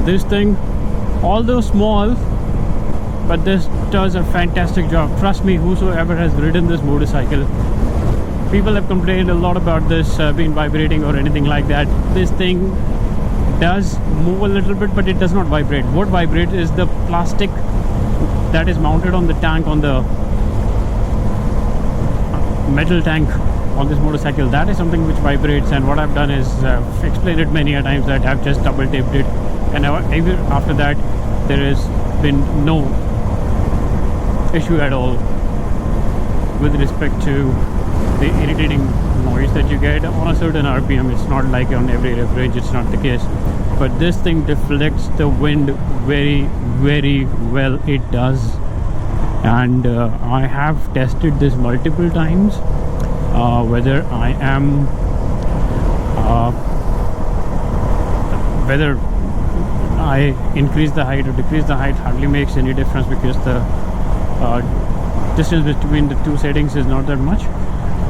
this thing, although small, but this does a fantastic job. Trust me, whosoever has ridden this motorcycle, people have complained a lot about this being vibrating or anything like that. This thing does move a little bit, but it does not vibrate. What vibrates is the plastic that is mounted on the tank, on the metal tank on this motorcycle. That is something which vibrates, and what I've done is explained it many a times that I've just double taped it, and even after that there has been no issue at all with respect to the irritating noise that you get on a certain RPM. It's not like on every rev range, it's not the case, but this thing deflects the wind very, very well. It does. And I have tested this multiple times, whether I am whether I increase the height or decrease the height hardly makes any difference, because the distance between the two settings is not that much.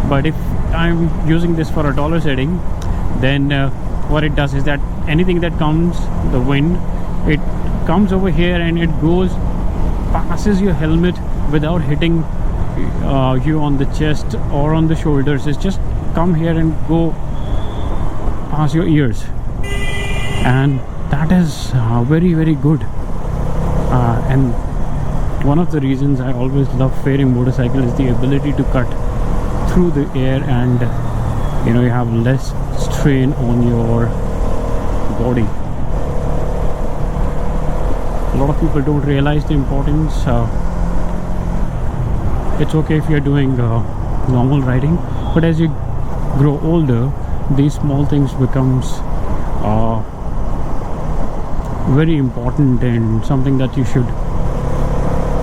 But if I'm using this for a dollar setting, then what it does is that anything that comes, the wind, it comes over here and it goes, passes your helmet without hitting you on the chest or on the shoulders. It's just come here and go past your ears, and that is very, very good. And one of the reasons I always love fairing motorcycle is the ability to cut through the air, and you know, you have less strain on your body. A lot of people don't realize the importance. It's okay if you're doing normal riding, but as you grow older, these small things becomes very important and something that you should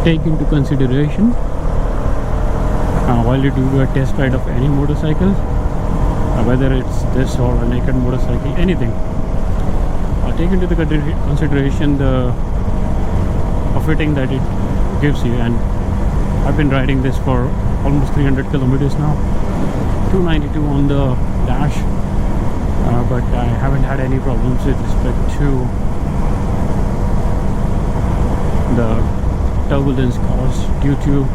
take into consideration while you do a test ride of any motorcycle, whether it's this or a naked motorcycle, anything. Take into the consideration the fitting that it gives you. And I've been riding this for almost 300 kilometers now, 292 on the dash, but I haven't had any problems with respect to the turbulence caused due to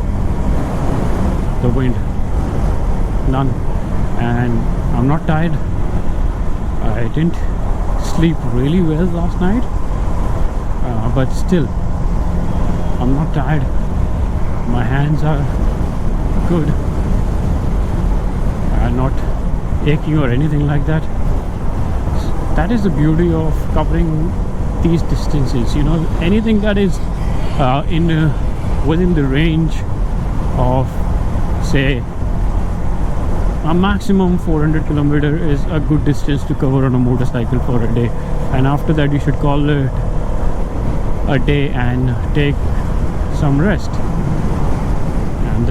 the wind. None. And I'm not tired. I didn't sleep really well last night, but still I'm not tired. My hands are good, not aching or anything like that. That is the beauty of covering these distances. You know, anything that is within the range of, say, a maximum 400 kilometer is a good distance to cover on a motorcycle for a day, and after that you should call it a day and take some rest. And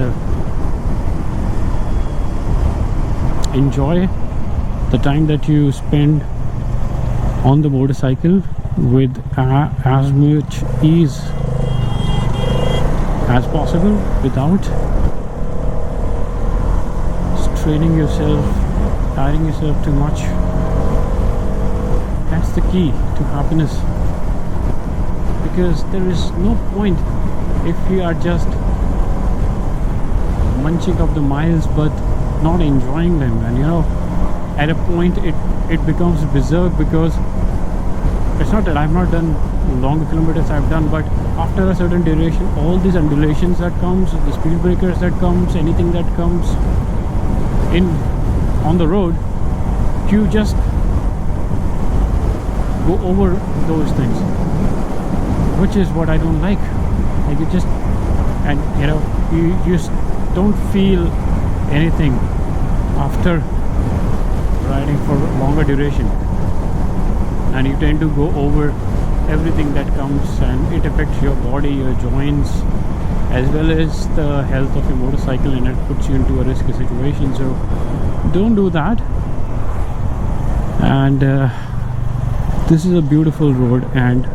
enjoy the time that you spend on the motorcycle with as much ease as possible, without straining yourself, tiring yourself too much. That's the key to happiness, because there is no point if you are just munching up the miles but not enjoying them. And you know, at a point it becomes berserk, because it's not that I've not done longer kilometers, I've done, but after a certain duration, all these undulations that comes, the speed breakers that comes, anything that comes in on the road, you just go over those things, which is what I don't like. Like, you just, and you know, you just don't feel anything after riding for longer duration, and you tend to go over everything that comes, and it affects your body, your joints, as well as the health of your motorcycle, and it puts you into a risky situation. So don't do that. And this is a beautiful road, and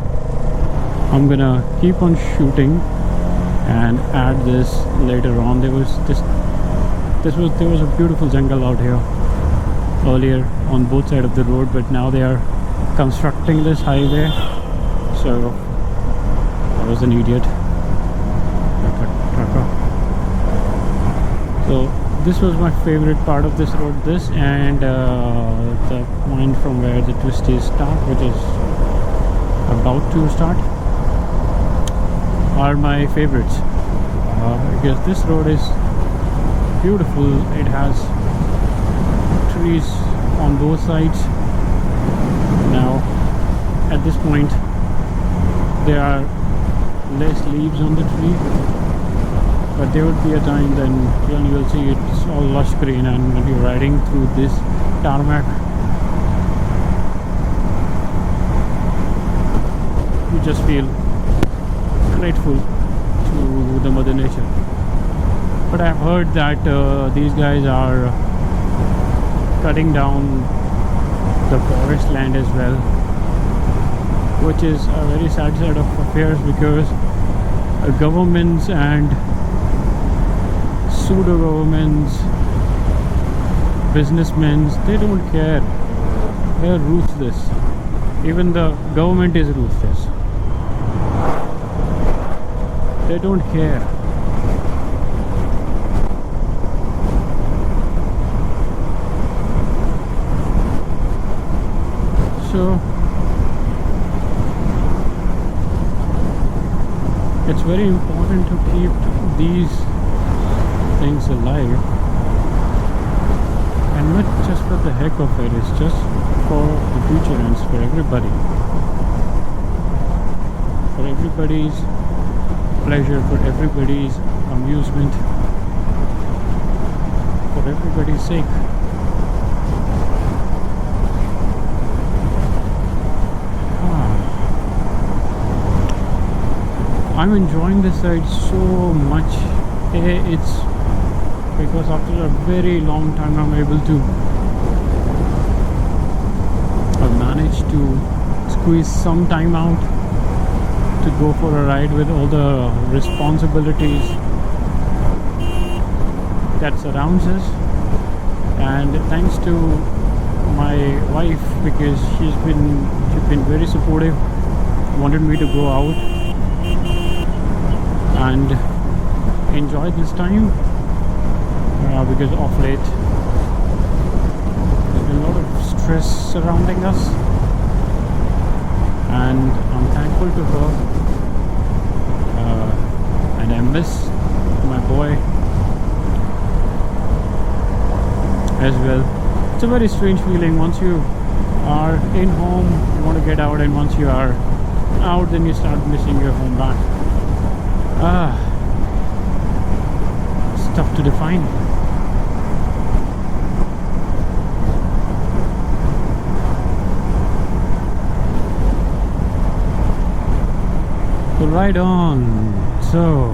I'm gonna keep on shooting and add this later on. There was a beautiful jungle out here earlier on both sides of the road, but now they are constructing this highway, So I was an idiot. So this was my favorite part of this road, this and the point from where the twisties start, which is about to start, are my favorites because this road is beautiful. It has trees on both sides. Now at this point there are less leaves on the tree, but there would be a time then when you will see it's all lush green, and when you're riding through this tarmac, you just feel grateful to the mother nature. But I've heard that these guys are cutting down the forest land as well, which is a very sad side of affairs, because governments and pseudo governments, businessmen, they don't care. They're ruthless. Even the government is ruthless. They don't care. So it's very important to keep these things alive, and not just for the heck of it, it's just for the future and for everybody, for everybody's pleasure, for everybody's amusement, for everybody's sake. I'm enjoying this ride so much. It's because after a very long time I'm able to manage to squeeze some time out to go for a ride with all the responsibilities that surrounds us. And thanks to my wife, because she's been very supportive, wanted me to go out and enjoy this time, because of late there's been a lot of stress surrounding us, and I'm thankful to her, and I miss my boy as well. It's a very strange feeling. Once you are in home, you want to get out, and once you are out, then you start missing your home back. It's tough to define. So ride on. So